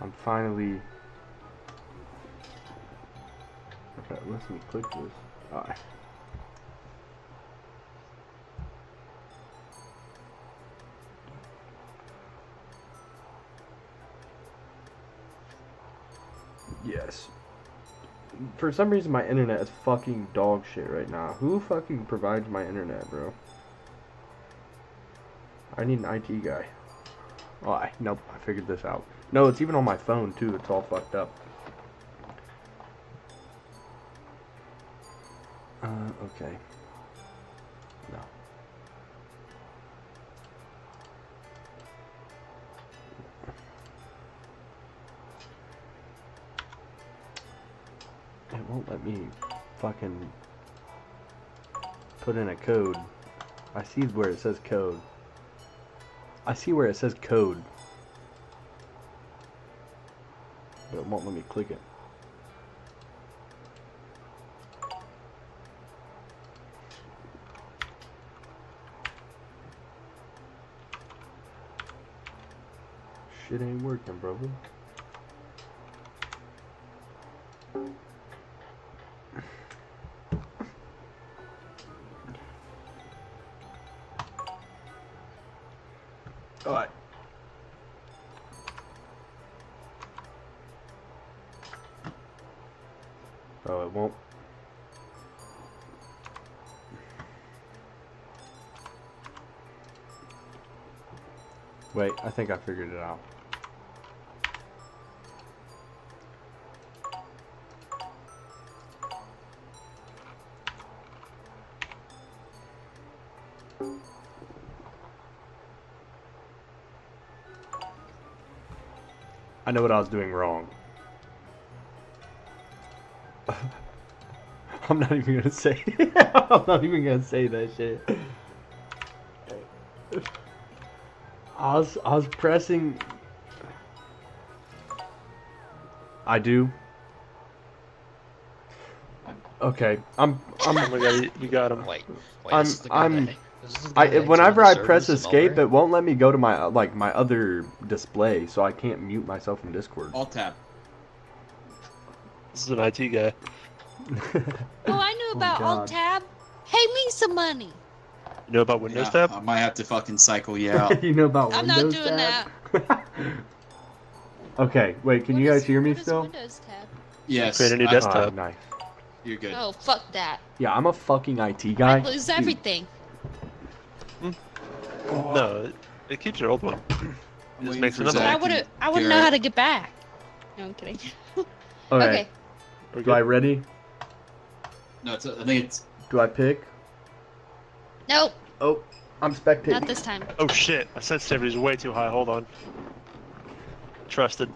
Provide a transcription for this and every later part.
I'm finally... Okay, let me click this. Alright. Yes. For some reason my internet is fucking dog shit right now. Who fucking provides my internet, bro? I need an IT guy. Oh, nope, I figured this out. No, it's even on my phone too. It's all fucked up. Okay. No. It won't let me fucking put in a code. I see where it says code. I see where it says code. But it won't let me click it. Shit ain't working, brother. Alright. Oh, it won't. Wait, I think I figured it out. I know what I was doing wrong. I'm not even gonna say. I'm not even gonna say that shit. I was pressing. I do. Okay, Oh my god, you got him. Wait, whenever I press escape, it won't let me go to my my other display, so I can't mute myself from Discord. Alt tab. This is an IT guy. Oh, I knew about Alt Tab. Pay me some money. You know about Windows Yeah, tab? I might have to fucking cycle you out. You know about I'm Windows not doing tab? that. Okay, wait, can you guys hear me what is still? Windows Tab? Yes. Create a new I- desktop. Nice. You're good. Oh, fuck that. Yeah, I'm a fucking IT guy. I lose Dude, everything. No, it keeps your old one. I'm Just waiting makes for another Zach one. I wouldn't know how to get back. No, I'm kidding. Okay, Okay. We're do I good. ready? No, I think it's. Do I pick? Nope, Oh, I'm spectating. not this time. Oh shit, my sensitivity's way too high. Hold on. Trusted.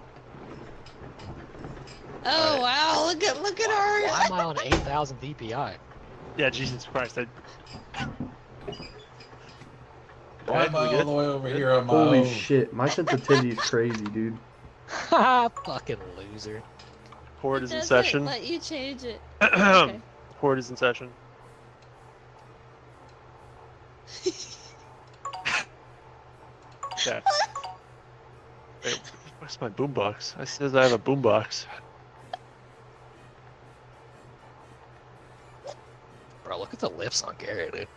Oh wow! Look at her. Why am I on 8,000 DPI? Yeah, Jesus Christ. Why am I we all good? the way over here on my Holy own? shit, my sensitivity is crazy, dude. Ha! Fucking loser. Horde is in Doesn't session. let you change it. Okay. Horde is in session. Yeah. Wait, where's my boombox? It says I have a boombox. Bro, look at the lips on Gary, dude.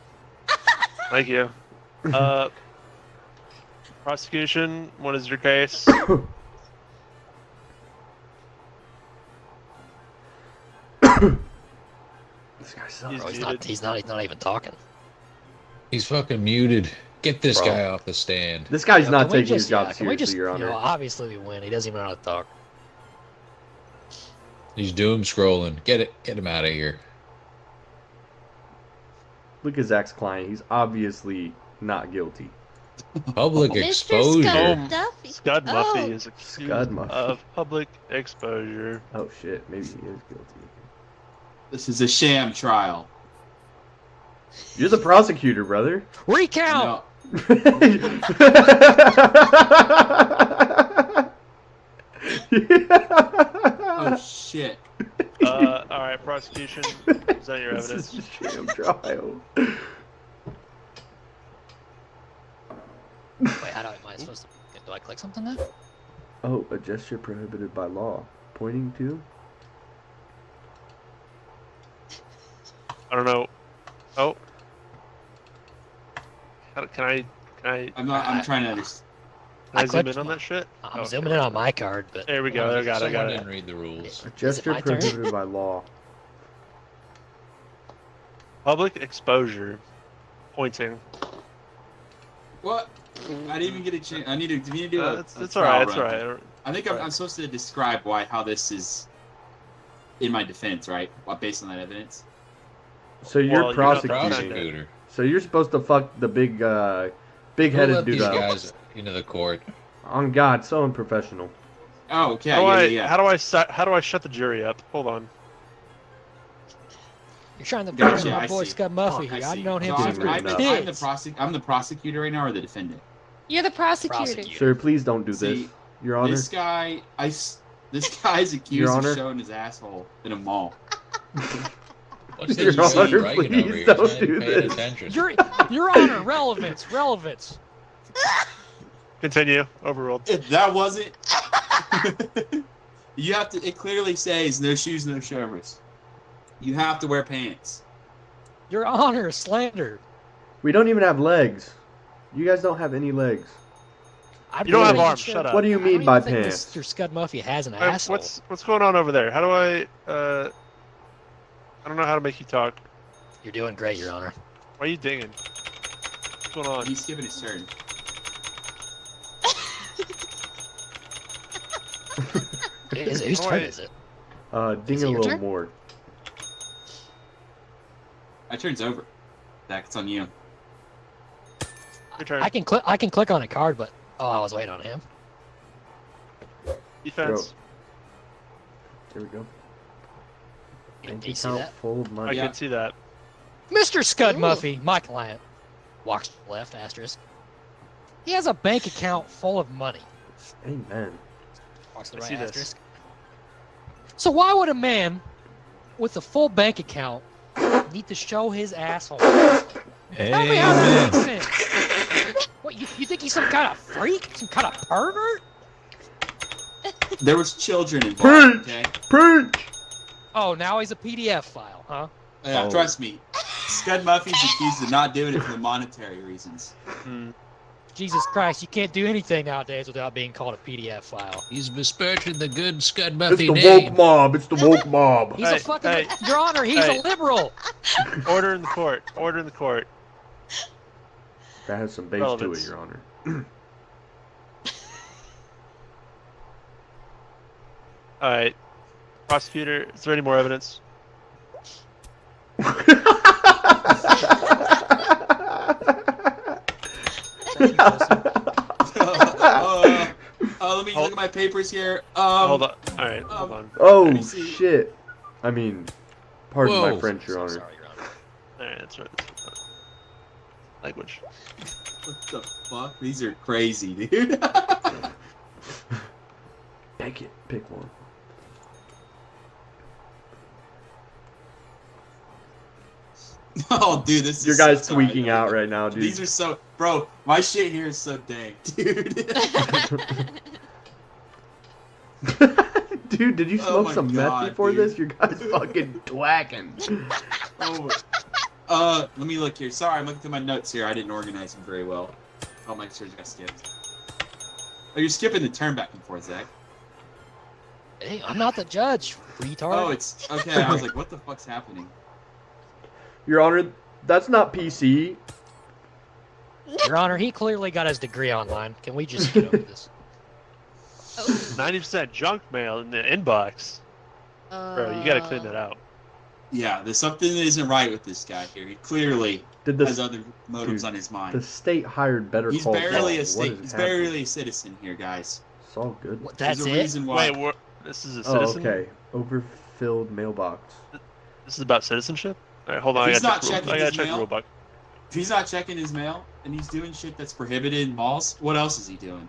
Thank you. Prosecution, what is your case? This guy sucks. He's Bro, muted. he's not even talking. He's fucking muted. Get this Bro. guy off the stand. This guy's Yo, not can we taking his just- job yeah, can we seriously, just, Your you Honor. know, obviously we win. He doesn't even know how to talk. He's doom scrolling. Get him out of here. Look at Zach's client. He's obviously not guilty. Public Mr. exposure. Scud Duffy. Scud Muffy Oh. is accused Scud Muffy. of public exposure. Oh shit, maybe he is guilty. This is a sham trial. You're the prosecutor, brother. Recount! No. Oh shit. Alright, prosecution, present your This evidence. is a sham trial. Wait, how do I, am I supposed to, do I click something now? Oh, a gesture prohibited by law. Pointing to? I don't know. Oh. Can I I'm trying to understand. Can I zoom clicked in on my- that shit? I'm Oh, zooming in on my card, but There we go. I got Someone it. didn't read the rules. A gesture my turn? prohibited by law. Public exposure. Pointing. What? I didn't even get a chance. I need to do a. It's a alright. trial It's run. alright. I think I'm supposed to describe how this is in my defense, right? Based on that evidence. So you're Well, you're not the prosecuting. Prosecutor. So you're supposed to fuck the big Who headed let dude these up. guys into the court? On God, so unprofessional. Oh, okay. Yeah. How do I shut the jury up? Hold on. you're trying to Gotcha, blame my I boy see. Scud Muffy I here. see. I've known him So since we I'm were the- kids. I'm the prosecutor right now, or the defendant? You're the prosecutor. Prosecutor. Sir, please don't do See, this. Your Honor. This guy's accused Your of Honor? showing his asshole in a mall. What's Your this Honor, Reagan please over here? don't He's not do even paying this. attention. Your Honor, relevance. Continue. Overruled. If that wasn't, you have to. It clearly says no shoes, no service. You have to wear pants. Your Honor, slander. We don't even have legs. You guys don't have any legs. You don't have arms. Shut up. What do you I don't mean even by think pants? Mr. Scud Muffy has an Alright, asshole. what's going on over there? How do I don't know how to make you talk. You're doing great, Your Honor. Why are you dinging? What's going on? He's skipping his turn. Whose turn is it? Ding Is a it your little turn? more. My turn's over. Zach, it's on you. Your turn. I can click on a card, but I was waiting on him. Defense. There we go. Bank Do you see account that? full of I money. Yeah. can see that. Mr. Scud Ooh. Muffy, my client, walks to the left, asterisk. He has a bank account full of money. Amen. Walks to I the see right, this. asterisk. So why would a man with a full bank account need to show his asshole? Tell me how that Amen. makes sense. What, you think he's some kind of freak? Some kind of pervert? There was children involved. Okay. Preach! Oh, now he's a PDF file, huh? Yeah, Oh. trust me. Scud Muffy's accused of not doing it for monetary reasons. Hmm. Jesus Christ, you can't do anything nowadays without being called a PDF file. He's besmirching the good Scud It's Muffy the name. woke mob. It's the woke mob. He's Hey, a fucking, hey. Your Honor, he's Hey. a liberal. Order in the court. Order in the court. That has some bass Relevance. to it, Your Honor. Alright. Prosecutor, is there any more evidence? Let me look at my papers here. Hold on. Alright, hold on. Oh Let me see. shit! I mean, pardon my Whoa. French, Your Honor. Sorry, Your Honor. Alright, that's right. Language. What the fuck? These are crazy, dude. Pick it. Pick one. Oh, dude, this is Your guy's so tight. tweaking out right now, dude. These are so, bro. My shit here is so dank, dude. Dude, did you Oh smoke my some God, meth before dude. this? Your guy's fucking twacking. Let me look here. Sorry, I'm looking through my notes here. I didn't organize them very well. Oh, my surge got skipped. Oh, you're skipping the turn back and forth, Zach. Hey, I'm not the judge, retard. Oh, it's okay. I was like, what the fuck's happening? Your Honor, that's not PC. Your Honor, he clearly got his degree online. Can we just get over this? 90% junk mail in the inbox. Bro, you gotta clean that out. Yeah, there's something that isn't right with this guy here. He clearly Did has the other motives dude, on his mind. the state hired Better He's Call barely Saul? a state. What is He's happening? barely a citizen here, guys. It's all good. What, that's There's a it? reason why. Wait, this is a Oh, citizen? okay. Overfilled mailbox. This is about citizenship? Alright, hold on. If he's not I checking gotta his check the mail- rule book. If he's not checking his mail and he's doing shit that's prohibited in malls, what else is he doing?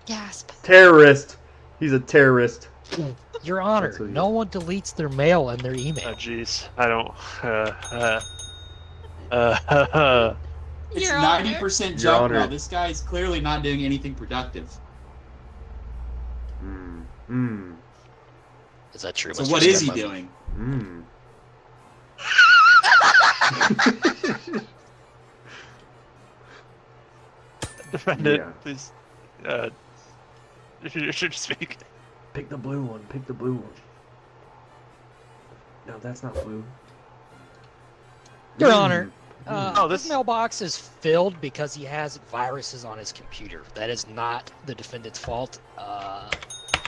Gasp. Terrorist. He's a terrorist. Your Honor, That's what he no one deletes their mail and their Oh, email. jeez. I don't. It's Your Honor. 90% Your junk Honor. mail. This guy is clearly not doing anything productive. Is that true? So Mr. what is he Scudmother? doing? Defendant, Yeah. please. You should speak. Pick the blue one. Pick the blue one. No, that's not blue. Your Honor, this- his mailbox is filled because he has viruses on his computer. That is not the defendant's fault.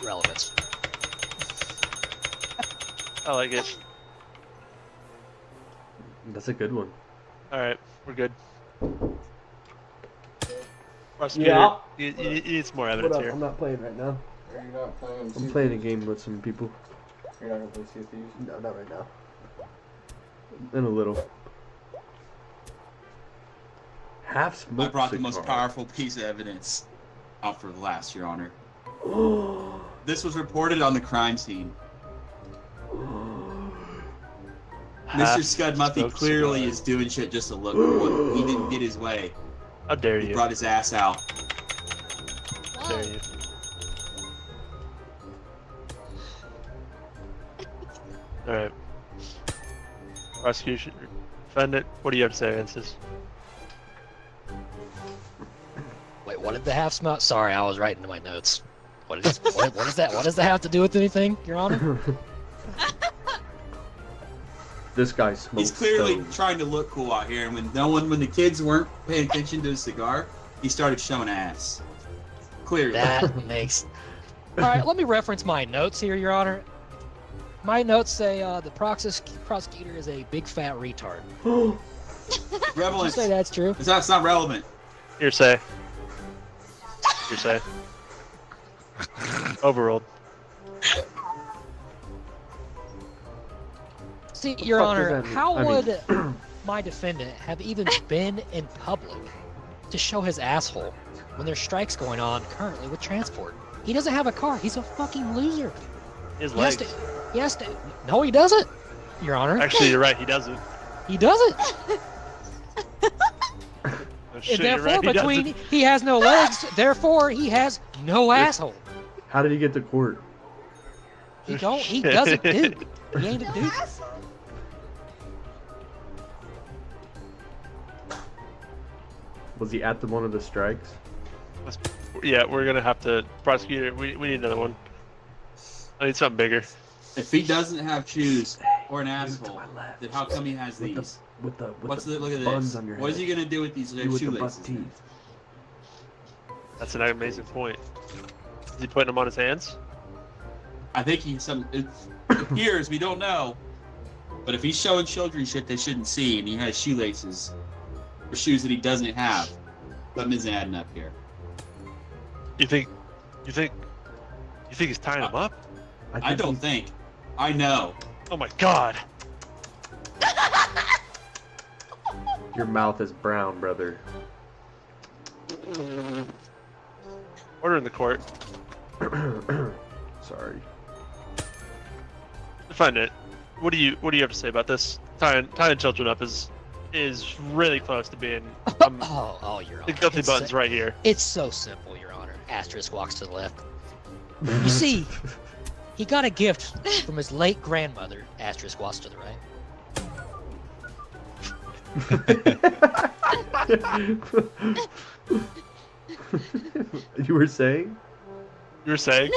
Relevance. I like it. That's a good one. Alright, we're good. Prosecutor, Yeah. you need some more evidence here. I'm not playing right now. Are you not playing? I'm playing a game with some people. You're not gonna play Sea of Thieves? No, not right now. In a little. Half smoked I brought the most cigar. powerful piece of evidence out for last, Your Honor. This was reported on the crime scene. Mr. Scudmothy Half-smoked clearly cigar. is doing shit just to look good. He didn't get his way. How dare He you? brought his ass out. How dare you? Alright. Prosecution, defendant, what do you have to say against this? Wait, what did the half smell? Sorry, I was writing in my notes. What is what is that? What does that have to do with anything, Your Honor? This guy smokes. He's clearly stones. trying to look cool out here, and when the kids weren't paying attention to his cigar, he started showing ass. Clearly. That makes. All right, let me reference my notes here, Your Honor. My notes say the prosecutor is a big fat retard. Did you Relevance. say that's true? It's not relevant. Hearsay. Hearsay. Overruled. See, the Your fuck does Honor, that mean? how I mean- would my defendant have even been in public to show his asshole when there's strikes going on currently with transport? He doesn't have a car. He's a fucking loser. His He has legs. to. He has to. No, he doesn't. Your Honor. Actually, you're right, he doesn't. He doesn't. Oh, shit, And you're therefore, right, he between doesn't. he has no legs, therefore he has no asshole. How did he get to court? He don't. He doesn't do. He ain't a dude. Was he at one of the strikes? Yeah, we're gonna have to prosecute it. We need another one. I need something bigger. If he doesn't have shoes or an to asshole, my left. then how come he has With the these? with the Look at buns this. on your What is head. he gonna do with these You with the buck shoelaces? teeth. That's an amazing point. Is he putting them on his hands? I think it appears, we don't know. But if he's showing children shit they shouldn't see and he has shoelaces or shoes that he doesn't have, something isn't adding up here. You think he's tying them up? I don't think. I know. Oh my god. Your mouth is brown, brother. Order in the court. Sorry. Defendant, what do you have to say about this? Tying children up is really close to being. Oh, Your Honor. The guilty It's button's right here. It's so simple, Your Honor. Asterisk walks to the left. You see, he got a gift from his late grandmother. Asterisk walks to the right. You were saying? You were saying?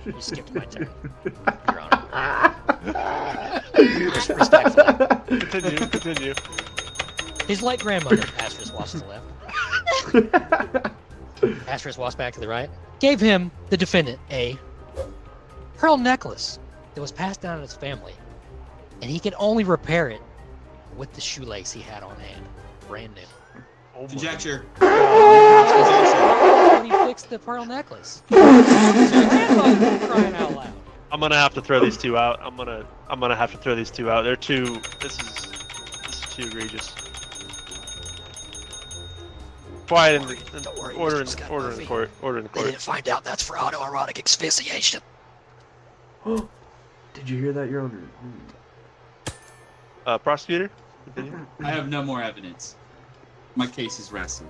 You skipped my turn, Your Honor. Respectfully. Continue. His late grandmother, asterisk walks to the left. Asterisk walks back to the right. Gave him, the defendant, a pearl necklace that was passed down in his family, and he could only repair it with the shoelace he had on hand, brand new. Oh my Conjecture. When he fixed the pearl necklace. His grandmother, for crying out loud. I'm gonna have to throw these two out. I'm gonna have to throw these two out. They're too. This is too egregious. Quiet in the Don't worry, order in Mr. order in the Scudmothy. court. Order in the They court. didn't find out that's for autoerotic asphyxiation. Did you hear that, Your Honor? Prosecutor. Continue. I have no more evidence. My case is resting.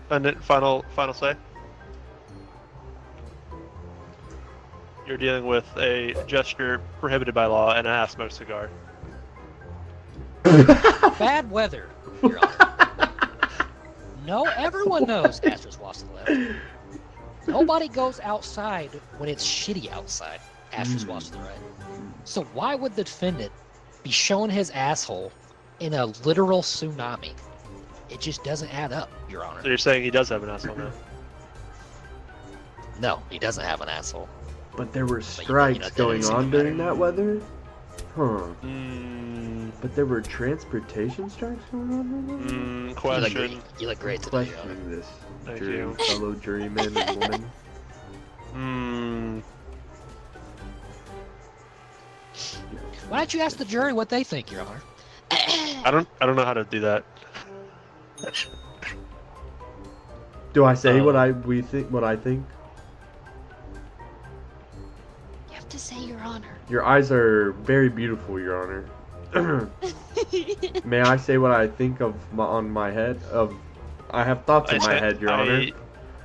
Defendant, final say. You're dealing with a gesture prohibited by law and a half-smoked cigar. Bad weather, Your Honor. No, everyone knows asterisk walks to the left. Nobody goes outside when it's shitty outside. Asterisk walks to the right. So why would the defendant be showing his asshole in a literal tsunami? It just doesn't add up, Your Honor. So you're saying he does have an asshole now? No, he doesn't have an asshole. But there were But strikes going doesn't on seem during matter. that weather? Huh. But But there were transportation strikes going on during that weather? Question. You look great today, Your Honor. Questioning this, Thank jury, you. fellow juryman and woman. Why don't you ask the jury what they think, Your Honor? I don't know how to do that. Do I say what I think? You have to say Your Honor. Your eyes are very beautiful, Your Honor. May I say what I think of on my head? I have thoughts in my head, Your Honor.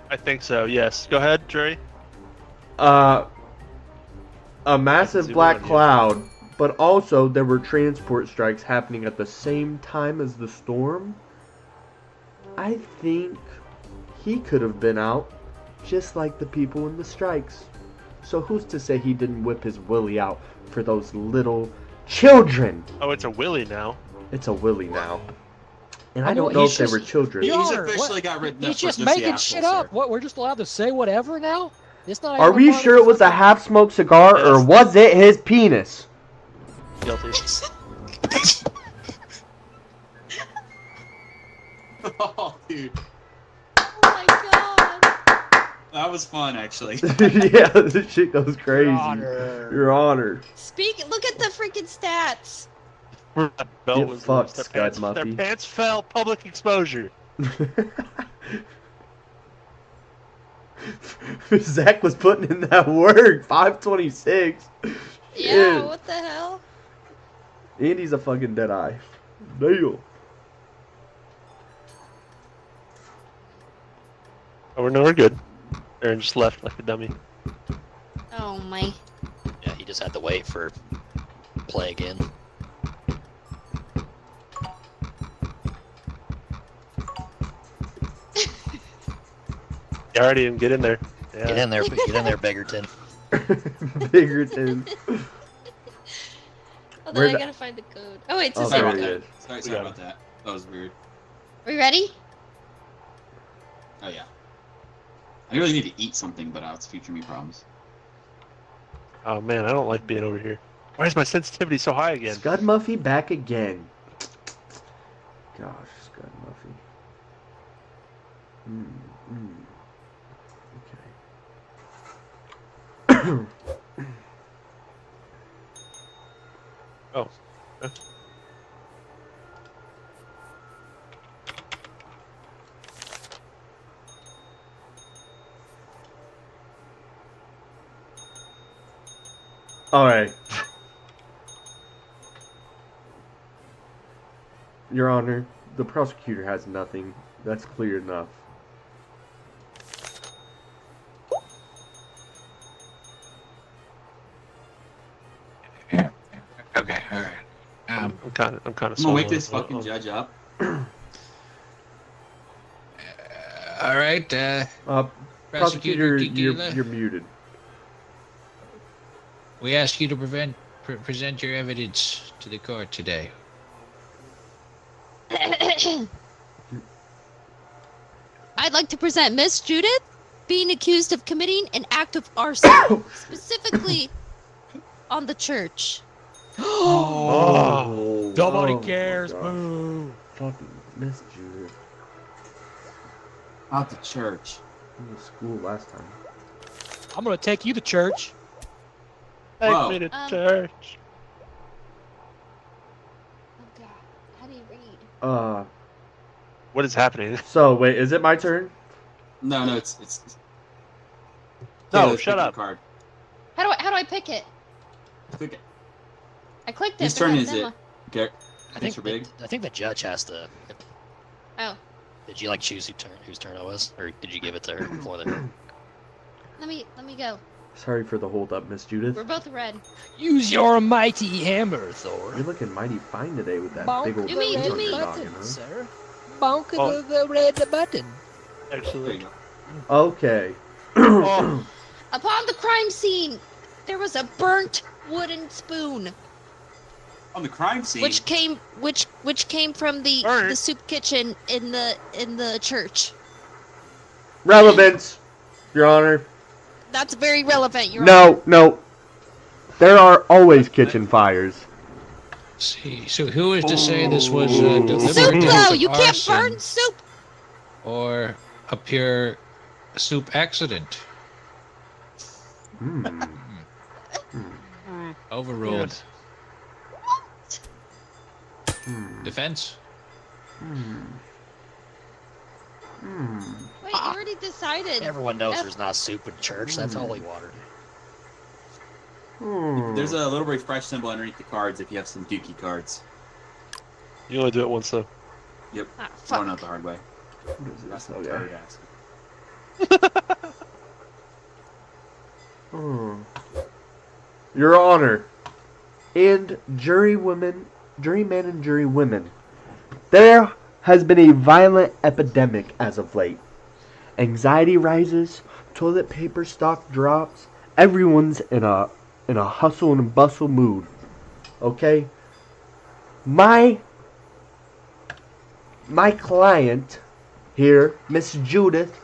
I think so. Yes. Go ahead, jury. A massive zoom black in on you. cloud, but also there were transport strikes happening at the same time as the storm. I think he could have been out, just like the people in the strikes. So who's to say he didn't whip his willy out for those little children? Oh, it's a Willie now. It's a willy now. And I I know, don't know he's if they just- were children. Your He's Honor, officially what? got written He's up just for just the making asshole, shit up. sir. What? We're just allowed to say whatever now? It's not. Are even we part of sure the it was a fucking- half-smoked cigar, or Yes. was it his penis? Guilty. Oh, dude. Oh my god. That was fun, actually. Yeah, this shit goes crazy. Your Honor. Your Honor. Look at the freaking stats. That belt Get was fucked, loose. Scud Their Muffy. pants fell. Public exposure. Zach was putting in that work. 526. Yeah, what the hell? Andy's a fucking dead eye. Damn. Oh, we're good. Aaron just left like a dummy. Oh my. Yeah, he just had to wait for play again. You already didn't get in there. Yeah. Get in there, Biggerton. Biggerton. Hold Where on, I the- gotta find the code. Oh wait, it's the Oh, same there Sorry he about code. is. that. Sorry about that. That was weird. Are we ready? Oh, yeah. I really need to eat something, but it's future me problems. Oh man, I don't like being over here. Why is my sensitivity so high again? Scud Muffy back again. Gosh, Scud Muffy. Okay. Oh. Alright. Your Honor, the prosecutor has nothing. That's clear enough. Okay, all right. I'm kind of I'm gonna wake this fucking judge. judge up. All right, Prosecutor, Tequila, you're muted. we ask you to present your evidence to the court today. I'd like to present Miss Judith being accused of committing an act of arson, specifically on the church. Oh, Nobody oh my cares. gosh. Boo. Fucking Miss Judith. Out the church. In the school last time. I'm gonna take you to church. Whoa. Take me to Um, church. Oh god, how do you read? What is happening? So wait, is it my turn? No, it's No, Taylor's shut picking up. the Card. How do I pick it? Click it. I clicked it. Whose but turn not is it? demo. Garrett. I Thanks think for big. I think the judge has to. Oh. Did you like choose whose turn it was, or did you give it to her before the? Let me go. Sorry for the hold up, Miss Judith. We're both red. Use your mighty hammer, Thor. You're looking mighty fine today with that Bonk big old Do me- thing do on me- your noggin, huh? sir. Bonk Oh. the red button. There you Actually, go. Okay. Oh. Upon the crime scene, there was a burnt wooden spoon, On the crime scene. which came from the Burnt? soup kitchen in the church. Relevance, Your Honor. That's very relevant. Your No. There are always kitchen fires. See, so who is to say this was a Ooh. deliberate soup act though. of You can't arson burn soup. or a pure soup accident? Hmm. Overruled. Yes. Defense? Wait, you already decided. Everyone knows F- there's not soup in church. That's holy water. There's a little refresh symbol underneath the cards if you have some dookie cards. You only do it once though. Yep. Ah, Found fuck. out the hard way. That's what Okay. Terry asked. Your Honor, and jurymen and jurywomen, there has been a violent epidemic as of late. Anxiety rises, toilet paper stock drops, everyone's in a hustle and bustle mood. Okay? My client here, Miss Judith,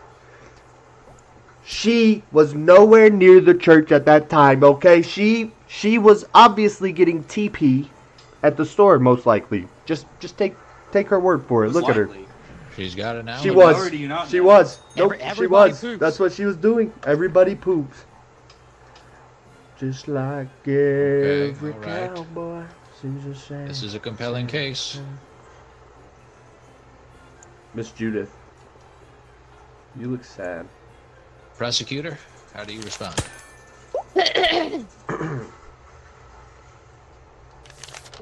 she was nowhere near the church at that time, okay? She was obviously getting TP at the store, most likely. Just take her word for it. Most Look at her. likely. She's got an alibi. She Well, was. or do you not She know? was. Nope, she everybody was. poops. That's what she was doing. Everybody poops. Just like every all right. cowboy sings a song. This is a compelling case. Miss Judith, you look sad. Prosecutor, how do you respond?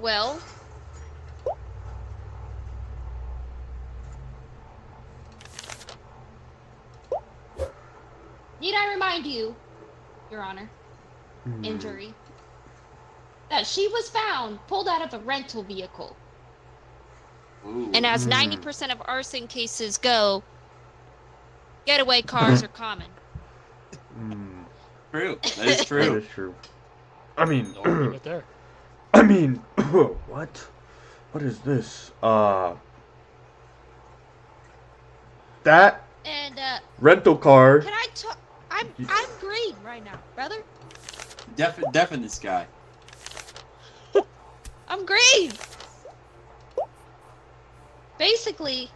Well, need I remind you, Your Honor, and jury, that she was found pulled out of a rental vehicle. Ooh. And as 90% of arson cases go, getaway cars are common. True. That is That true. is true. I mean, No argument there. I mean, what? What is this? That And rental car. can I talk? I'm green right now, brother. Deafen this guy. I'm green. Basically,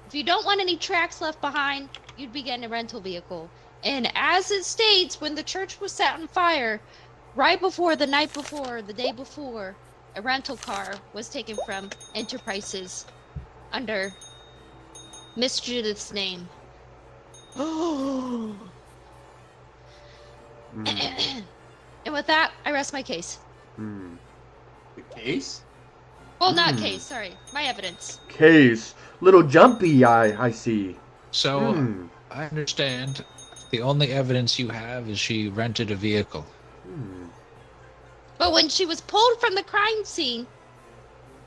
if you don't want any tracks left behind, you'd be getting a rental vehicle. And as it states, when the church was set on fire, right before the night before, the day before, a rental car was taken from Enterprises under Miss Judith's name. And with that, I rest my case. The case? Well, not case, sorry. My evidence. Case. Little jumpy, I see. So, I understand the only evidence you have is she rented a vehicle. But when she was pulled from the crime scene,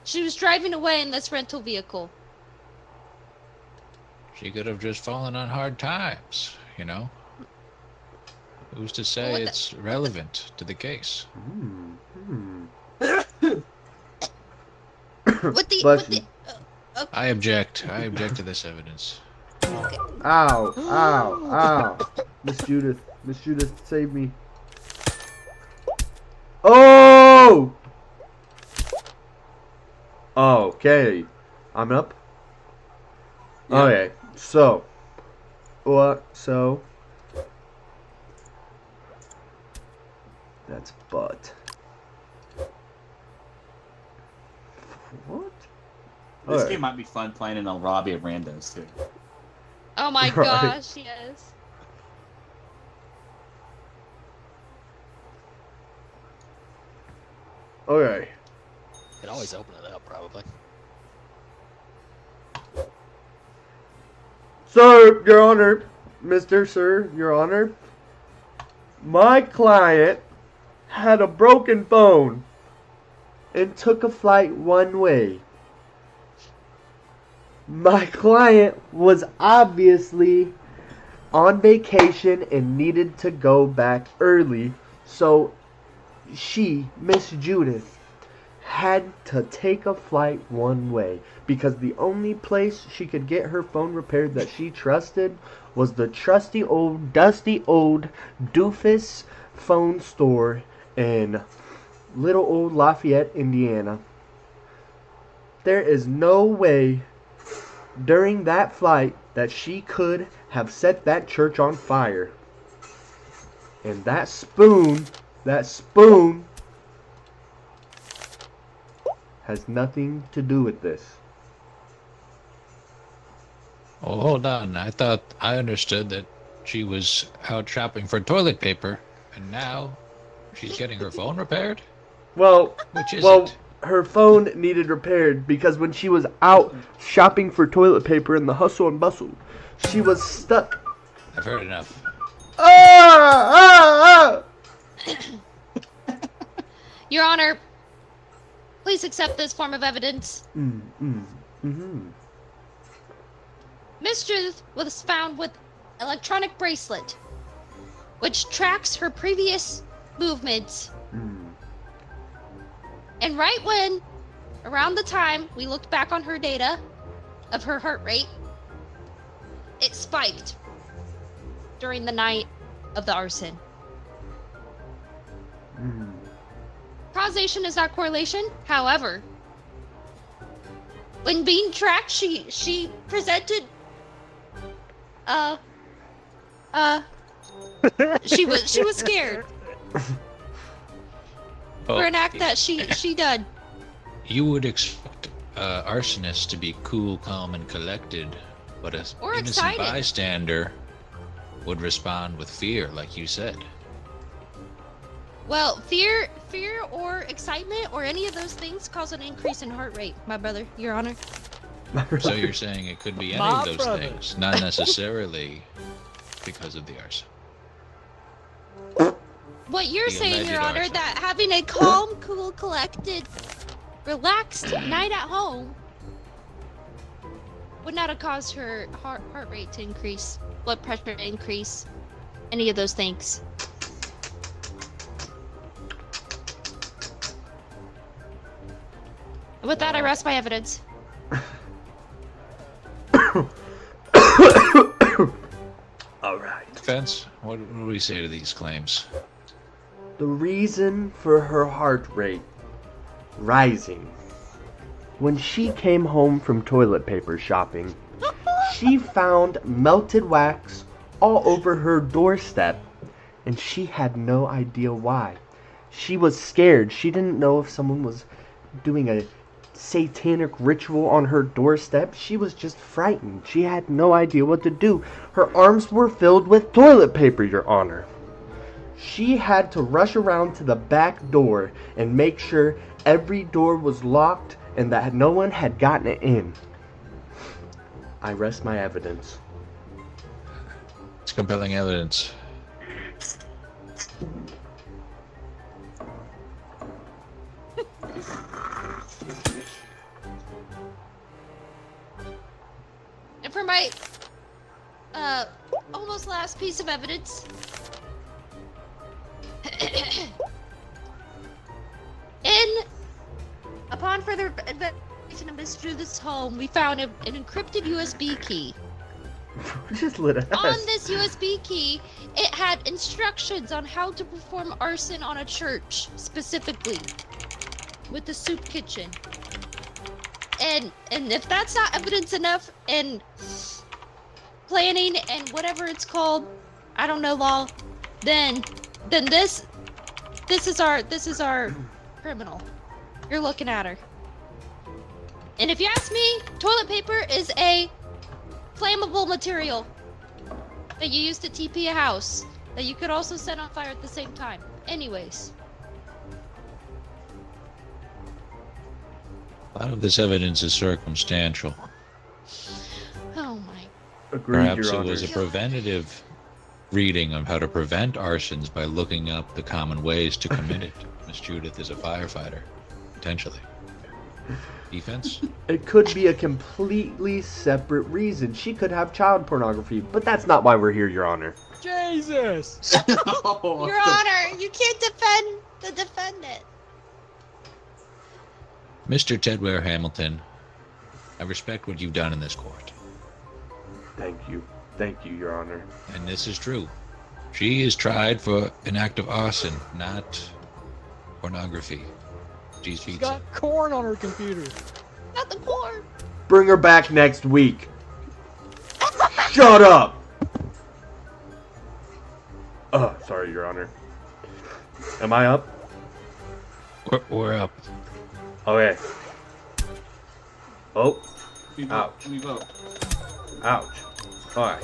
she was driving away in this rental vehicle. She could have just fallen on hard times, you know? Who's to say What the- it's relevant to the case? With the, Bless with you. the, I object. I object to this evidence. Ow, ow. Miss Judith, save me. Oh! Okay. I'm up? Yeah. Okay, so. What? So. That's butt. What? This Alright. game might be fun playing in a lobby of randos too. oh my Right. gosh, yes. Okay. Could always open it up, probably. Sir, Your Honor, Mr. Sir, Your Honor, my client had a broken phone and took a flight one way. My client was obviously on vacation and needed to go back early, so she, Miss Judith, had to take a flight one way because the only place she could get her phone repaired that she trusted was the trusty old, dusty old doofus phone store in little old Lafayette, Indiana. There is no way during that flight that she could have set that church on fire. And that spoon has nothing to do with this. Oh, hold on. I thought I understood that she was out shopping for toilet paper, and now she's getting her phone repaired? Well, Which is it? her phone needed repaired because when she was out shopping for toilet paper in the hustle and bustle, she was stuck. I've heard enough. Your Honor, please accept this form of evidence. Miss Judith was found with electronic bracelet, which tracks her previous movements. And right when, around the time we looked back on her data of her heart rate, it spiked during the night of the arson. Causation is not correlation. However, when being tracked, she presented she was scared for an act that she done. You would expect arsonists to be cool, calm, and collected, but an Or innocent excited. bystander would respond with fear, like you said. Well, fear or excitement or any of those things cause an increase in heart rate, my brother, Your Honor. So you're saying it could be any My of those brother. things, not necessarily because of the arson. What you're The saying, alleged Your Honor, arson. that having a calm, cool, collected, relaxed night at home would not have caused her heart rate to increase, blood pressure to increase, any of those things. With that, I rest my evidence. All right. Defense, what do we say to these claims? The reason for her heart rate rising. When she came home from toilet paper shopping, she found melted wax all over her doorstep, and she had no idea why. She was scared. She didn't know if someone was doing a satanic ritual on her doorstep. She was just frightened. She had no idea what to do. Her arms were filled with toilet paper, Your Honor. She had to rush around to the back door and make sure every door was locked and that no one had gotten it in. I rest my evidence. It's compelling evidence. And for my almost last piece of evidence, upon further investigation of Miss Judith's home, we found an encrypted USB key. Just lit On us. this USB key, it had instructions on how to perform arson on a church, specifically with the soup kitchen. And if that's not evidence enough, and planning and whatever it's called, I don't know law, then this is our criminal. You're looking at her. And if you ask me, toilet paper is a flammable material that you use to TP a house that you could also set on fire at the same time. Anyways. A lot of this evidence is circumstantial. Oh my Agreed, Perhaps Your it Honor. was a preventative reading of how to prevent arsons by looking up the common ways to commit it. Miss Judith is a firefighter, potentially. Defense? It could be a completely separate reason. She could have child pornography, but that's not why we're here, Your Honor. Jesus! Your Honor, you can't defend the defendant. Mr. Tedware Hamilton, I respect what you've done in this court. Thank you. Thank you, Your Honor. And this is true. She is tried for an act of arson, not pornography. She's She's got corn on her computer. Not the corn. Bring her back next week. Shut up! Sorry, Your Honor. Am I up? We're up. Okay. Oh, We vote. Ouch. We vote. ouch. Alright.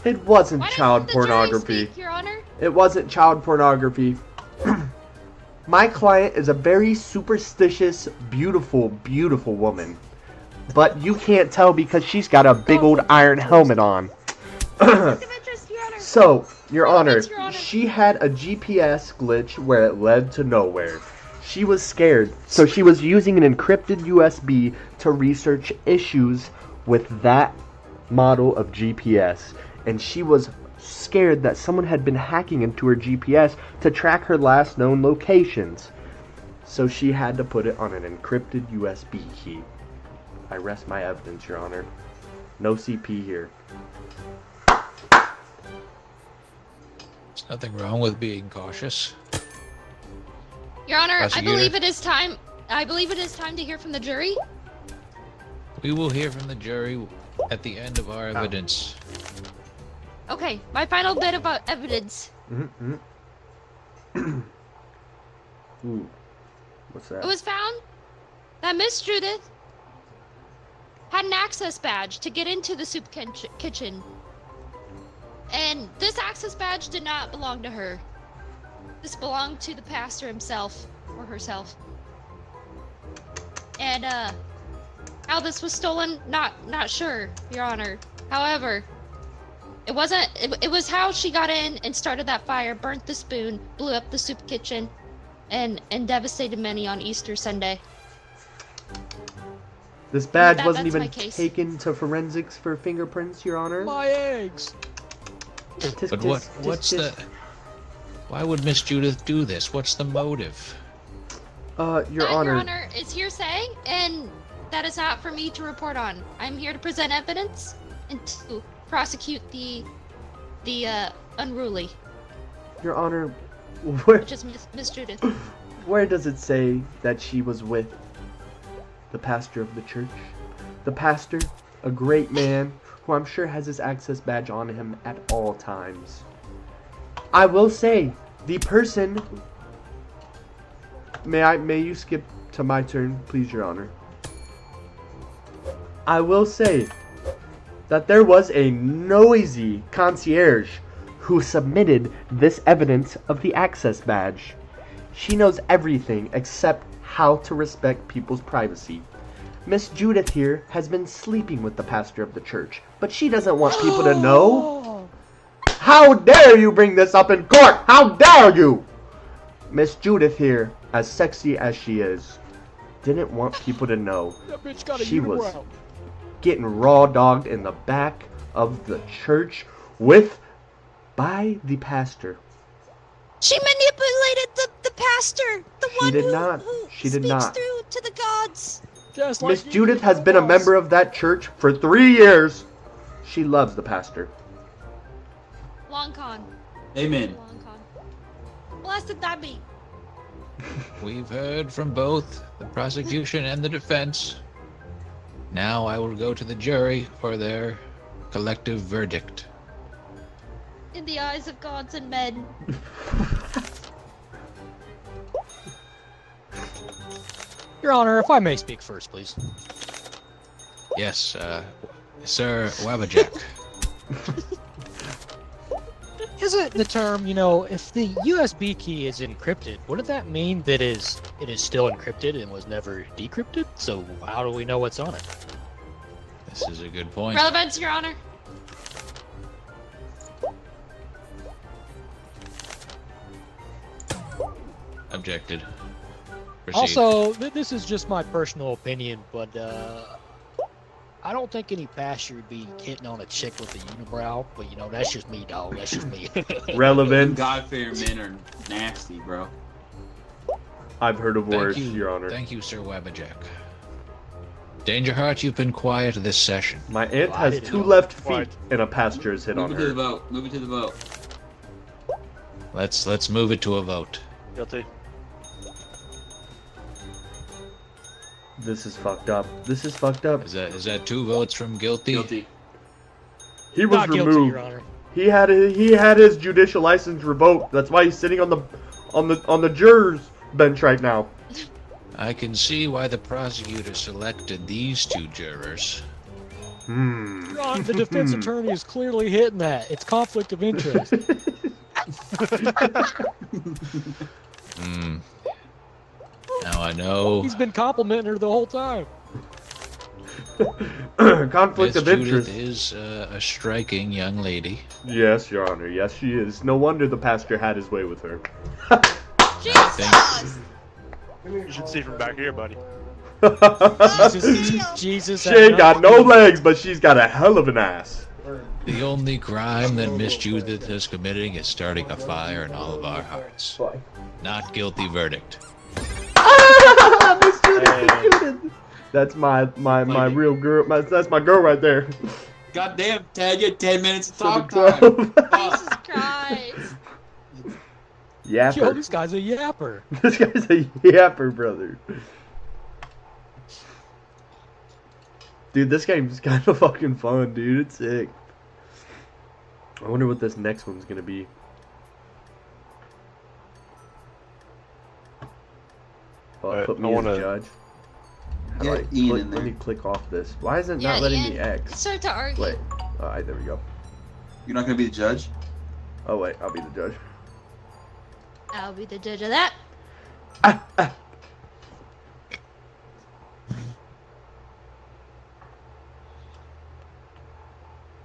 It wasn't Why child doesn't the jury pornography. speak, Your Honor? It wasn't child pornography. My client is a very superstitious, beautiful, beautiful woman. But you can't tell because she's got a big old iron helmet on. Conflict of interest, Your Honor. So, Your Honor, Yes, Your Honor. she had a GPS glitch where it led to nowhere. She was scared, so she was using an encrypted USB to research issues with that model of GPS. And she was scared that someone had been hacking into her GPS to track her last known locations. So she had to put it on an encrypted USB key. I rest my evidence, Your Honor. No CP here. There's nothing wrong with being cautious. Your Honor, I Prosecutor? believe it is time. I believe it is time to hear from the jury. We will hear from the jury at the end of our evidence. Okay, my final bit about evidence. Mm-hmm. Ooh. What's that? It was found that Miss Judith had an access badge to get into the soup kitchen. And this access badge did not belong to her. This belonged to the pastor himself, or herself. And, how this was stolen, not sure, Your Honor. However, it wasn't, it was how she got in and started that fire, burnt the spoon, blew up the soup kitchen, and devastated many on Easter Sunday. This badge That- wasn't that's even my case. taken to forensics for fingerprints, Your Honor. My eggs. But what's the... Why would Miss Judith do this? What's the motive? Your That, Honor. Your Honor, is hearsay, and that is not for me to report on. I'm here to present evidence and to prosecute the unruly, Your Honor, where, which is Miss Judith. where does it say that she was with the pastor of the church? The pastor, a great man, who I'm sure has his access badge on him at all times. I will say, the person... May you skip to my turn, please, Your Honor? I will say that there was a noisy concierge who submitted this evidence of the access badge. She knows everything except how to respect people's privacy. Miss Judith here has been sleeping with the pastor of the church, but she doesn't want people to know. How dare you bring this up in court? How dare you? Miss Judith here, as sexy as she is, didn't want people to know That bitch got a she was unibrow. getting raw dogged in the back of the church by the pastor. She manipulated the pastor, the She one did who, not. who She did speaks not. through to the gods. Just like Miss you Judith do has your been a boss. member of that church for 3 years. She loves the pastor. Long con. Amen. Long con. Blessed that be. We've heard from both the prosecution and the defense. Now I will go to the jury for their collective verdict. In the eyes of gods and men. Your Honor, if I may speak first, please. Yes, Sir Wabajack. Isn't the term, you know, if the USB key is encrypted, wouldn't that mean that it is still encrypted and was never decrypted? So how do we know what's on it? This is a good point. Relevance, Your Honor. Objected. Proceed. Also, this is just my personal opinion, but I don't think any pastor would be hitting on a chick with a unibrow. But you know, that's just me, dog. That's just me. Relevant. God-fearing men are nasty, bro. I've heard of Thank worse, you, Your Honor. Thank you, Sir Wabajack. Dangerheart, you've been quiet this session. My aunt I has didn't 2 know. left feet, Quiet. and a pastor has hit Move on it to the her. vote. Move it to the vote. Let's move it to a vote. Guilty. This is fucked up. This is fucked up. Is that 2 votes from guilty? Guilty. He was Not guilty, removed. Your Honor. He had his judicial license revoked. That's why he's sitting on the jurors bench right now. I can see why the prosecutor selected these 2 jurors. Your Honor, the defense attorney is clearly hitting that. It's conflict of interest. Hmm. Now I know He's been complimenting her the whole time. Conflict Miss of Judith interest. is a striking young lady. Yes, Your Honor. Yes, she is. No wonder the pastor had his way with her. Jesus! You should see from back here, buddy. Jesus. She ain't got no legs, but she's got a hell of an ass. The only crime that Miss Judith is committing is starting a fire in all of our hearts. Not guilty verdict. Miss Judith, Miss Judith. That's my real girl. That's my girl right there. Goddamn, Ted, you had 10 minutes of talk Number time. 12. Jesus Christ. Yo, Yapper. this guy's a yapper. This guy's a yapper, brother. Dude, this game's kind of fucking fun, dude. It's sick. I wonder what this next one's gonna be. Oh, Alright, put I me as wanna- a judge. How do Get I Ian click- in Let me there. click off this. Why is it Yeah, not letting Ian, me X? start to argue. Wait. Alright, there we go. You're not gonna be the judge? Oh wait, I'll be the judge. I'll be the judge of that.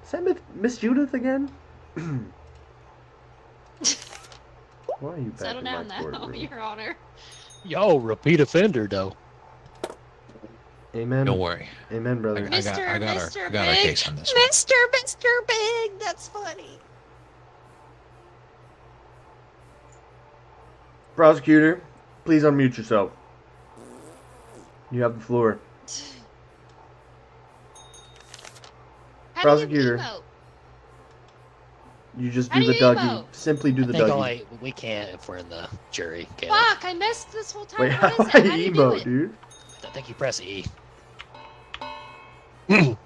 Is that Miss Judith again? Why are you back Settle in down my now, courtroom? Your Honor. Yo, repeat offender, though. Amen. Don't worry. Amen, brother. I got Mr. our Big. case on this one. Mr. Big, that's funny. Prosecutor, please unmute yourself. You have the floor. How Prosecutor. do you emote? You just How do do the you Dougie. emote? Simply do I the think Dougie. we can't if we're in the jury. Caleb. Fuck, I missed this whole time. Wait, What how is do I it? How do you do emote, it? dude? I think you press E.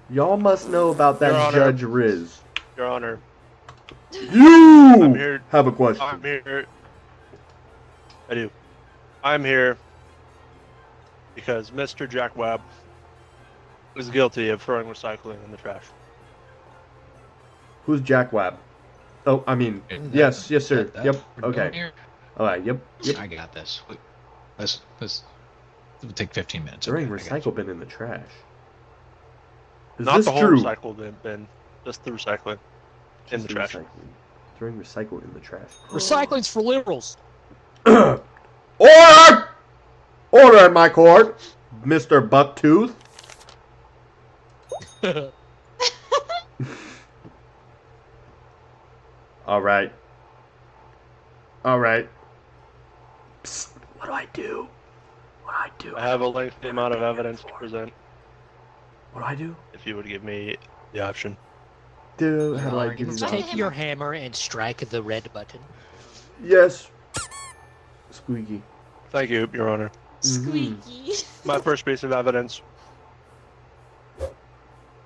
Y'all must know about that Your Honor. Judge Riz. Your Honor, You I'm here. have a question. I'm here. I do. I'm here because Mr. Jack Webb is guilty of throwing recycling in the trash. Who's Jack Webb? Oh, I mean, That- yes, sir. that- Yep. we're going Okay. here. All right. Yep. Yep. I got this. Wait, let's it'll take 15 minutes. Throwing Okay, I got recycle bin in the trash. Is Not this the whole true? recycle bin, just the recycling in the Just trash. recycling. Throwing recycle in the trash. Recycling's for liberals. Order! Order in my court, Mr. Bucktooth. All right. All right. Psst. What do I do? What do I do? I have a lengthy amount of evidence to present What do I do? if you would give me the option. Dude, how do I Or give you you just that? take your hammer and strike the red button. Yes. Squeaky. Thank you, Your Honor. Squeaky. My first piece of evidence,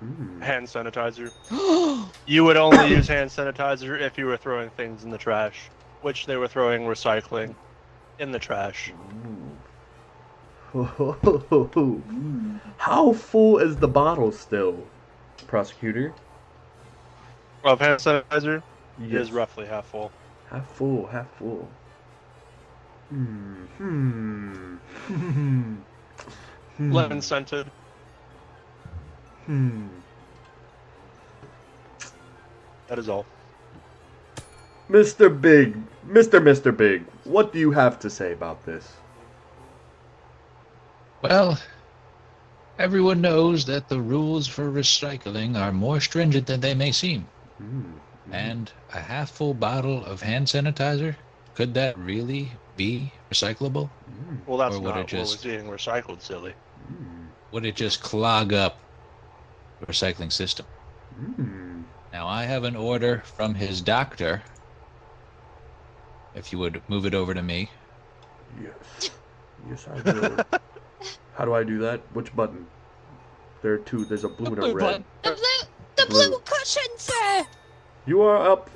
Mm. hand sanitizer. You would only use hand sanitizer if you were throwing things in the trash, which they were throwing recycling in the trash. How full is the bottle still, prosecutor? Of hand sanitizer, It is roughly half full. Half full, half full. Lemon scented. That is all. Mr. Big, Mr. Big, what do you have to say about this? Well, everyone knows that the rules for recycling are more stringent than they may seem. And a half-full bottle of hand sanitizer, could that really be recyclable? Well, that's Or would not it what just- was being recycled, silly. Would it just clog up the recycling system? Now, I have an order from his doctor. If you would move it over to me. Yes. Yes, I will. How do I do that? Which button? There are two. There's a blue and a blue red. button. The Blue. blue cushion, sir. You are up.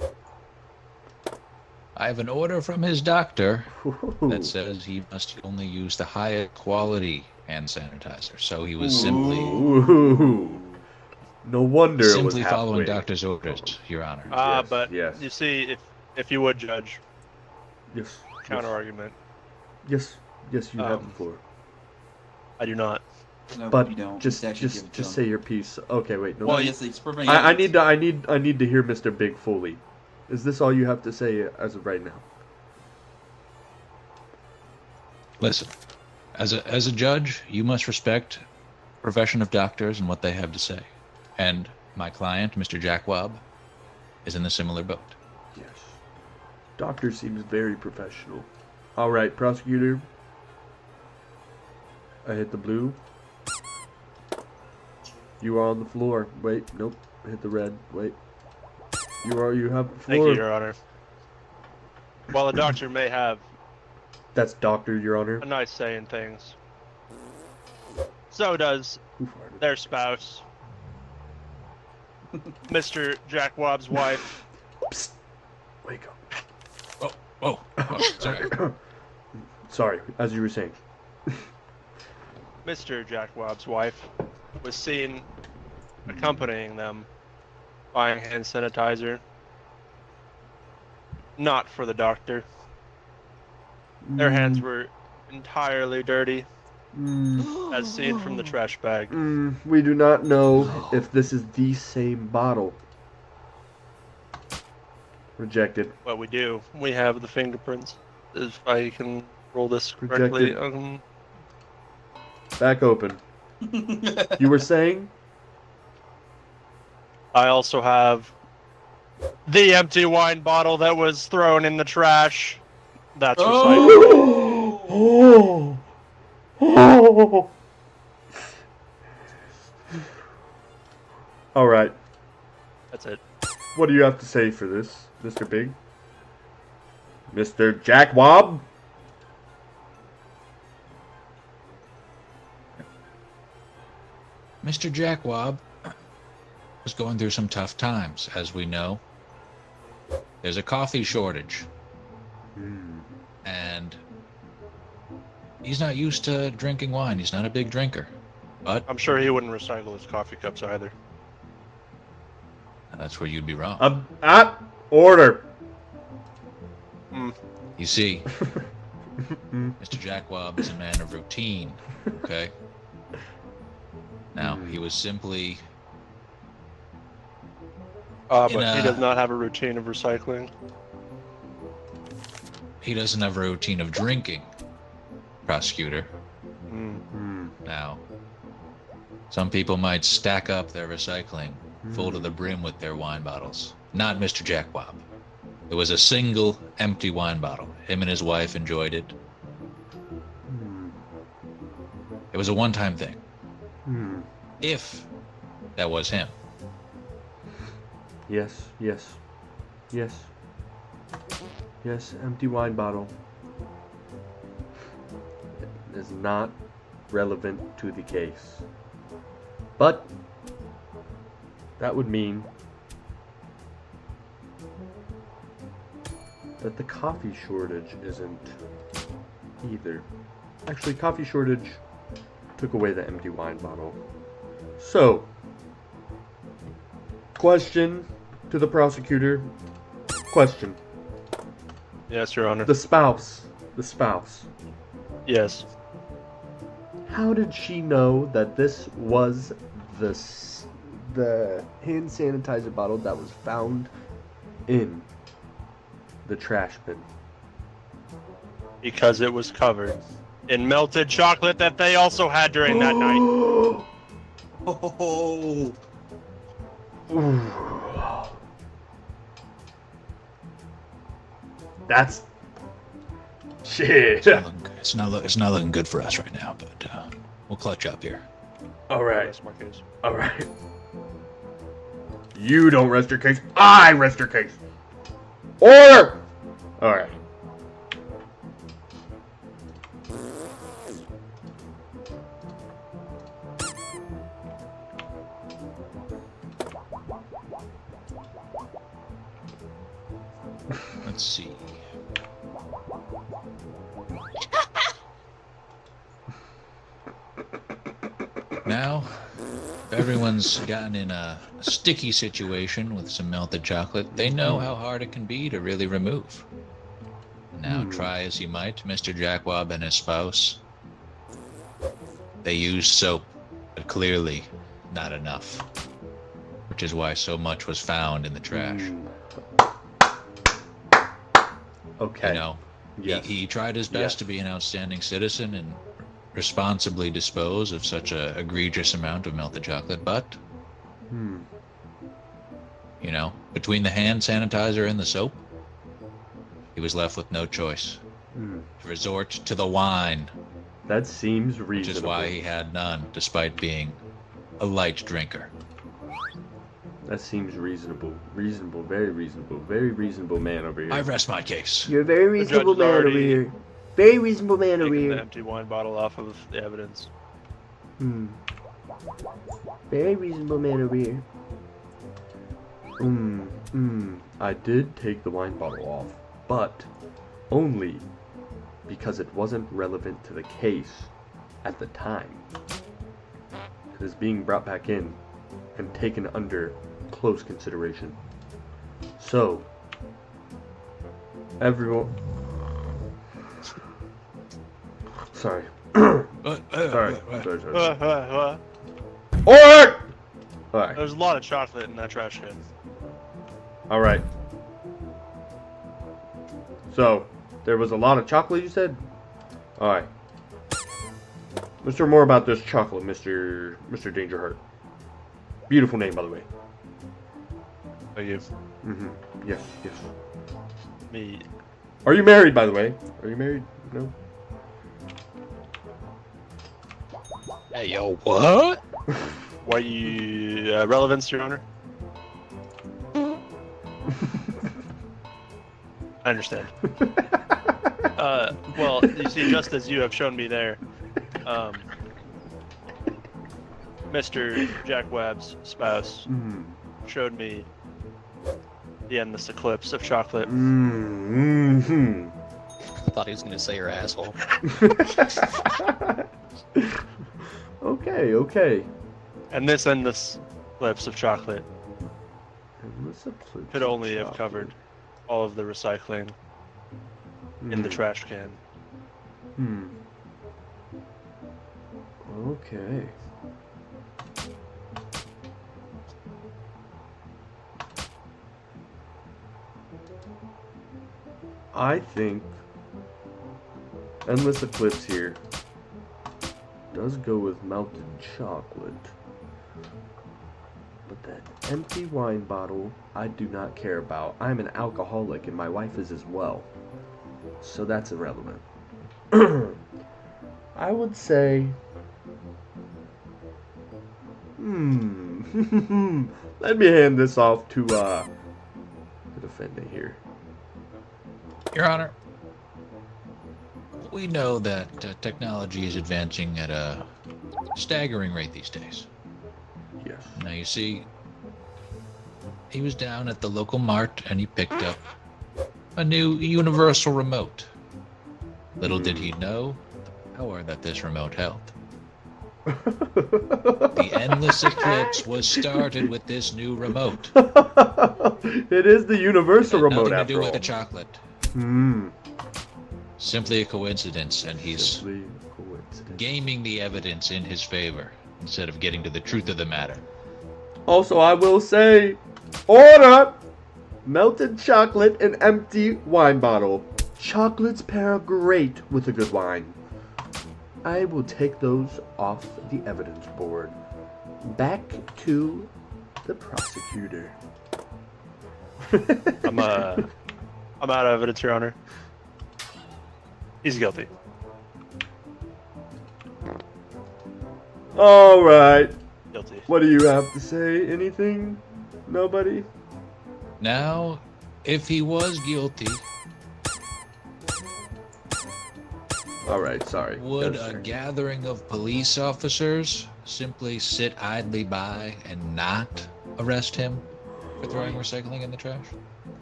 I have an order from his doctor Ooh. that says he must only use the highest quality hand sanitizer. So he was simply Ooh. No wonder it was following halfway. doctor's orders, Your Honor. Yes, But yes. you see, if you would judge, Yes. counter argument, Yes. Yes, you have Um, the floor. I do not. No, But you don't. just actually give it to him. say your piece. Okay, wait. No. Well, yes, it's perfect. I need to hear Mr. Big fully. Is this all you have to say as of right now? Listen, as a judge, you must respect the profession of doctors and what they have to say. And my client, Mr. Jackwab, is in a similar boat. Yes. Doctor seems very professional. All right, prosecutor. I hit the blue. You are on the floor. Wait, nope. I hit the red. Wait. You have the Thank floor. you, Your Honor. While the doctor may have That's Doctor, Your Honor. a nice say in things, so does Who farted? their spouse, Mr. Jack Wobb's wife. Psst. Wake up. Oh, sorry. Sorry, as you were saying. Mr. Jack Wobb's wife was seen accompanying them, buying hand sanitizer. Not for the doctor. Their hands were entirely dirty, as seen from the trash bag. We do not know if this is the same bottle. Rejected. What we do, we have the fingerprints. If I can roll this correctly. Rejected. Back open. You were saying? I also have the empty wine bottle that was thrown in the trash. That's recycled. Oh! Oh! All right. That's it. What do you have to say for this, Mr. Big? Mr. Jack Wobb? Mr. Jackwab was going through some tough times, as we know. There's a coffee shortage. And he's not used to drinking wine. He's not a big drinker. But I'm sure he wouldn't recycle his coffee cups either. that's where you'd be wrong. Order. You see, Mr. Jackwab is a man of routine, okay? Now, he was simply... But In he a- does not have a routine of recycling. He doesn't have a routine of drinking, prosecutor. Now, some people might stack up their recycling full to the brim with their wine bottles. Not Mr. Jackwab. It was a single empty wine bottle. Him and his wife enjoyed it. It was a one-time thing. If that was him. Yes, empty wine bottle. It is not relevant to the case. But that would mean that the coffee shortage isn't either. Actually, coffee shortage took away the empty wine bottle. So, question to the prosecutor. Question. Yes, Your Honor. The spouse. The spouse. Yes. How did she know that this was the hand sanitizer bottle that was found in the trash bin? Because it was covered in melted chocolate that they also had during that night. Oh, That's shit. It's not looking good for us right now, but we'll clutch up here. All right. That's my case. All right. You don't rest your case. I rest your case. Order. All right. Let's see. Now, if everyone's gotten in a sticky situation with some melted chocolate, they know how hard it can be to really remove. Now, try as you might, Mr. Jackwab and his spouse, they used soap, but clearly not enough, which is why so much was found in the trash. Okay. You know, Yes. he tried his best Yes. to be an outstanding citizen and responsibly dispose of such a egregious amount of melted chocolate, but you know, between the hand sanitizer and the soap, he was left with no choice to resort to the wine, That seems reasonable. which is why he had none, despite being a light drinker. That seems reasonable. Reasonable. Very reasonable. Very reasonable man over here. I rest my case. You're a very reasonable judge has man over already here. Very reasonable man over Taking the here. empty wine bottle off of the evidence. Very reasonable man over here. I did take the wine bottle off, but only because it wasn't relevant to the case at the time. It is being brought back in and taken under close consideration. So, everyone... Sorry. Sorry. Order! Alright. There's a lot of chocolate in that trash can. Alright. So, there was a lot of chocolate, you said? Alright. Let's hear more about this chocolate, Mr. Dangerheart. Beautiful name, by the way. Thank you. Yes, yes. Me. Are you married, by the way? Are you married? No? Hey, yo, what? Why you relevance, Your Honor? I understand. Well, you see, just as you have shown me there, Mr. Jack Webb's spouse showed me the endless eclipse of chocolate. I thought he was gonna say your asshole. Okay, okay. And this endless eclipse of chocolate Endless eclipse could of only have chocolate. covered all of the recycling in the trash can. Okay. I think Endless Eclipse here does go with melted chocolate. But that empty wine bottle, I do not care about. I'm an alcoholic and my wife is as well. So that's irrelevant. I would say... Let me hand this off to the defendant here. Your Honor, we know that technology is advancing at a staggering rate these days. Yes. Now you see, he was down at the local mart and he picked up a new universal remote. Little did he know the power that this remote held. The endless eclipse was started with this new remote. It is the universal It had remote nothing to after do with all. the chocolate. Hmm. Simply a coincidence, and he's Simply coincidence. gaming the evidence in his favor instead of getting to the truth of the matter. Also, I will say, order melted chocolate and empty wine bottle. Chocolates pair great with a good wine. I will take those off the evidence board. Back to the prosecutor. I'm out of evidence, Your Honor. He's guilty. All right. Guilty. What do you have to say? Anything? Nobody? Now, if he was guilty, All right, sorry. would Yes, a sir. gathering of police officers simply sit idly by and not arrest him for throwing recycling in the trash?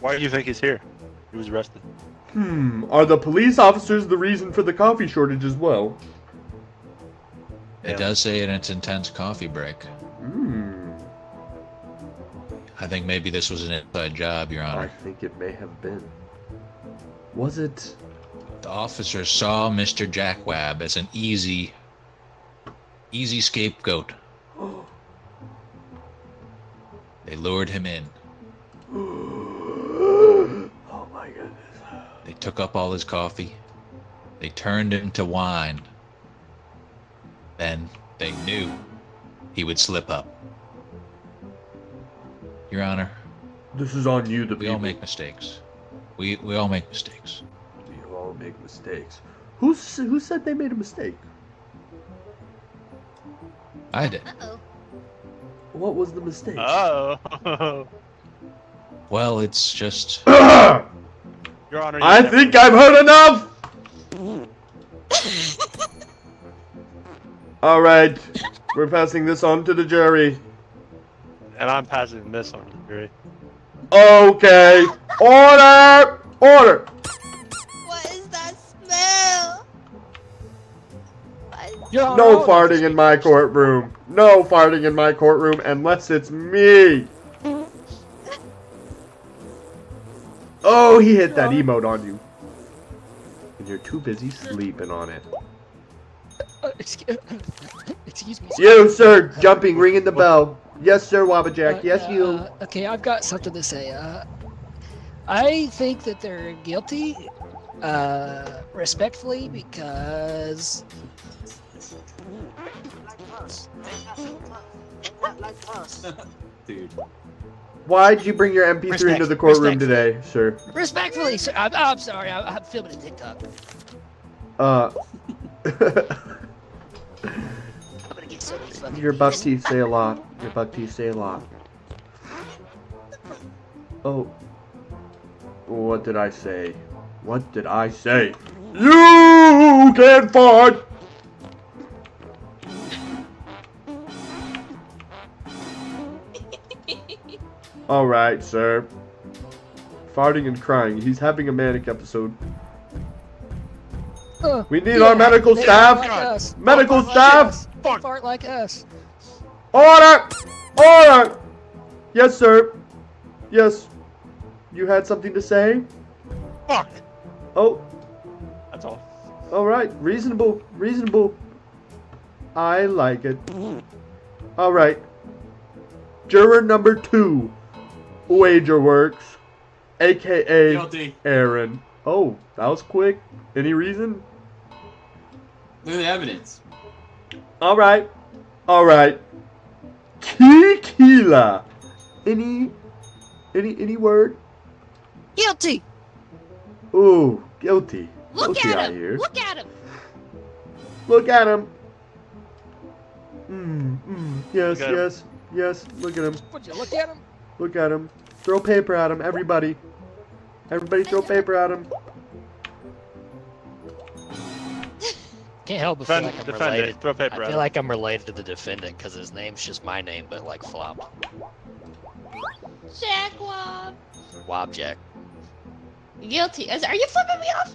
Why do you think he's here? He was arrested. Are the police officers the reason for the coffee shortage as well? It Yeah. does say in its intense coffee break. I think maybe this was an inside job, Your I Honor. think it may have been. Was it? The officers saw Mr. Jackwab as an easy scapegoat. They lured him in. Oh my goodness. They took up all his coffee. They turned him to wine. Then they knew he would slip up. Your Honor, This is on you, the we all people. make mistakes. We all make mistakes. We all make mistakes. Who said they made a mistake? I did. Uh-oh. What was the mistake? Oh. Well, it's just Your Honor. you I never- think I've heard enough! Alright, we're passing this on to the jury. And I'm passing this on to the jury. Okay, order! Order! What is that smell? Your Honor, No I'll- farting in my courtroom. No farting in my courtroom unless it's me. Oh, he hit that emote on you. And you're too busy sleeping on it. Excuse me. You, sir, jumping, ringing the bell. Yes, sir, Wabajack. Yes, you. Okay, I've got something to say. I think that they're guilty, respectfully, because Dude. Why'd you bring your MP3 into the courtroom today, sir? respectfully, sir, I'm sorry. I'm filming a TikTok. Uh, I'm gonna get so many fucking your buck views. teeth say a lot. Your buck teeth say a lot. Oh. What did I say? What did I say? You can't fart! Alright, sir. Farting and crying. He's having a manic episode. We need our medical they staff. Fart like us. Medical Fart like staff. us. They fart like us. Order! Order! Yes, sir. Yes. You had something to say? Fuck. Oh, That's all. alright. Reasonable. Reasonable. I like it. Alright. Juror number 2. Wagerworks. AKA Guilty. Aaron. Oh, that was quick. Any reason? Look at the evidence. Alright. Alright. Kikila. Any word? Guilty. Ooh, guilty. Look Guilty, at I him. hear. Look at him. Look at him. Yes, Look at him. yes, yes. Look at him. Would you look at him? Look at him. Throw paper at him, everybody. Everybody throw paper at him. Can't help but feel Defend, like I'm defend related. it. Throw paper I at feel him. like I'm related to the defendant because his name's just my name, but like Flop. Jack Wob. Wobjack. Guilty. Are you flipping me off?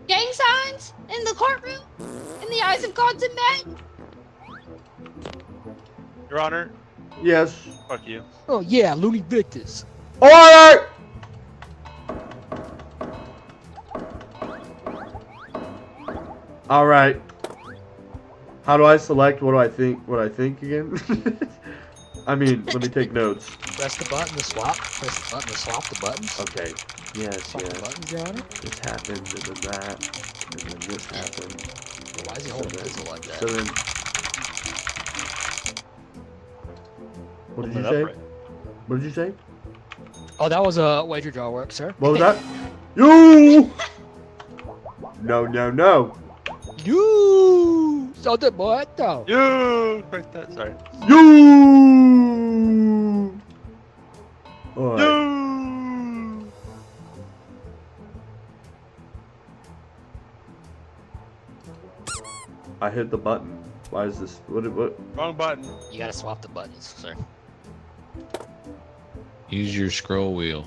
Gang signs in the courtroom? In the eyes of gods and men? Your Honor. Yes. Fuck you. Oh yeah, Looney Victus. Order! Alright. How do I select what I think again? I mean, let me take notes. Press the button to swap. Press the button to swap the buttons. Okay. Yes, Swap the yes. buttons, Your Honor. This happened, and then that, and then this happened. Why is he holding a pencil like that? So then... What did you Hold it say? upright. What did you say? Oh, that was a wager draw work, sir. What was that? You! No, no, no. You so the boy though. You. Correct that. Sorry. You! Alright. You. I hit the button. Why is this? What? Wrong button. You gotta swap the buttons, sir. Use your scroll wheel.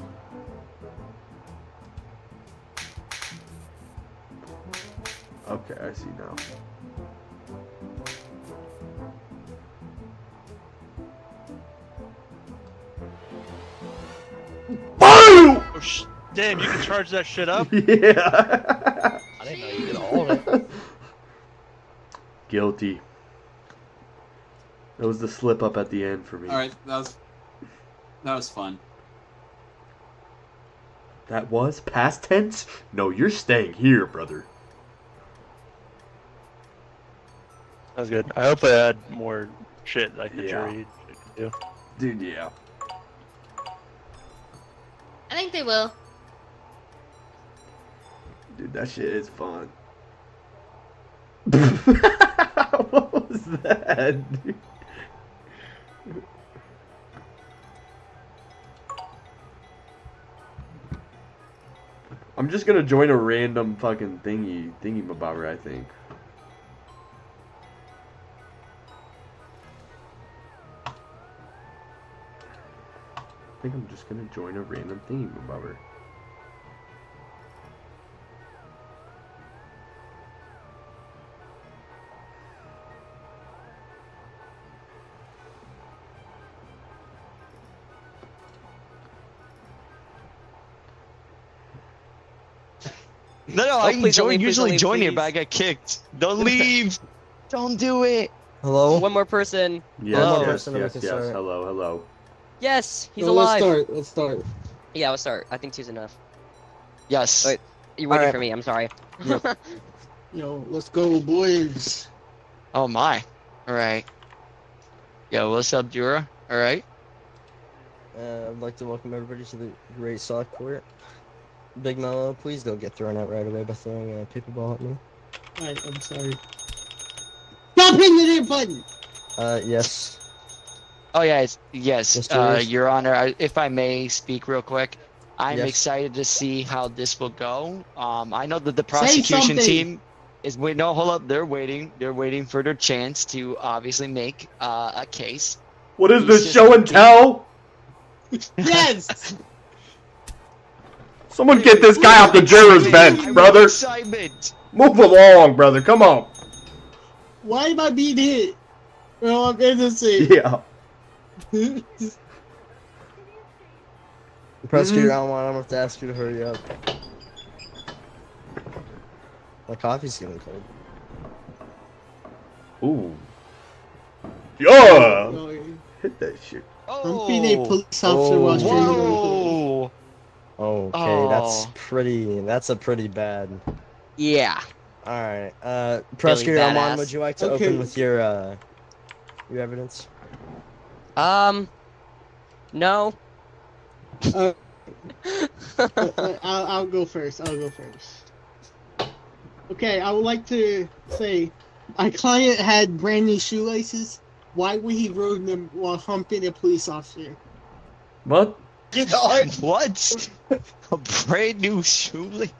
Okay, I see now. BOOM! Oh, damn, you can charge that shit up? Yeah. I didn't know you could hold it. Guilty. That was the slip up at the end for me. All right, that was fun. That was past tense? No, you're staying here, brother. That was good. I hope they had more shit like the Yeah. jury could do. Dude, yeah. I think they will. Dude, that shit is fun. What was that, dude? I'm just gonna join a random fucking thingy-mabobber, I think. I think I'm just gonna join a random thingy-mabobber. No, Oh, I can please don't leave, please usually don't leave, join here, please. but I got kicked. Don't leave. Don't do it. Hello? One more person. Yes, One more yes, person and we yes, can yes. start. Hello, hello. Yes, he's No, alive. Let's start. Yeah, let's start. I think two's enough. Yes. Wait. You're waiting Alright. for me. I'm sorry. Yo, let's go, boys. Oh my. All right. Yo, what's up, Jura? All right. I'd like to welcome everybody to the Great Sock Court. Big Mello, please don't get thrown out right away by throwing a paper ball at me. Alright, I'm sorry. Stop hitting the damn button! Yes. Oh yeah, yes. Mr. Reese? Your Honor, if I may speak real quick, I'm Yes. excited to see how this will go. I know that the Say prosecution something. team is wait. No, hold up. They're waiting. They're waiting for their chance to obviously make a case. What is He's this, just- show and tell? Yes! Someone get this guy off the juror's bench, brother. Excitement. Move along, brother. Come on. Why am I being hit? Well, I'm innocent. Yeah. The prosecutor, I'm gonna have to ask you to hurry up. My coffee's getting cold. Ooh. Yeah. Oh, Hit that shit. I'm being a police officer Oh. while streaming. Whoa. Okay, that's a pretty bad. Yeah. Alright, prosecutor badass. Almon, would you like to Okay. open with your evidence? No. I'll go first. Okay, I would like to say, my client had brand new shoelaces. Why would he ruin them while humping a police officer? What? What? A brand new shoelace?